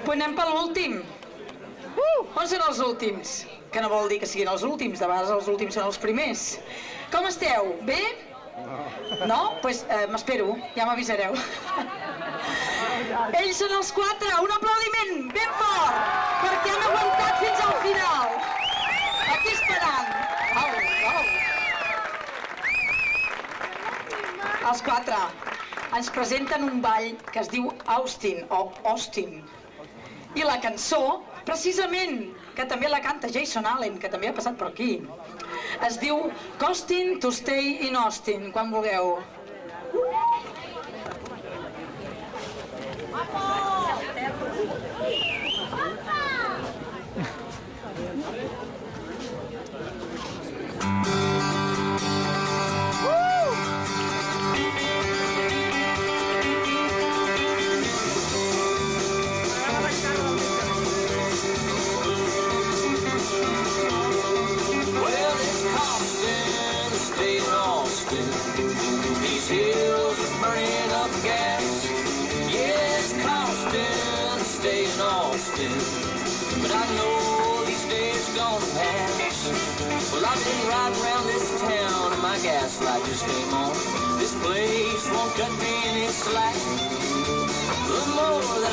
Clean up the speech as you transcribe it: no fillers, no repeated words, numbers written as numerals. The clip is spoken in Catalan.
Pues anem per l'últim. On són els últims? Que no vol dir que siguin els últims, de vegades els últims són els primers. Com esteu? Bé? No? Doncs m'espero, ja m'avisareu. Ells són els 4, un aplaudiment ben fort, perquè han aguantat fins al final. Aquí esperant. Els 4 ens presenten un ball que es diu Austin, o Austin. I la cançó, precisament, que també la canta Jason Allen, que també ha passat per aquí, es diu Costin to Stay in Austin, quan vulgueu. But I know these days gonna pass. Well, I've been riding around this town and my gas light just came on. This place won't cut me any slack. The more that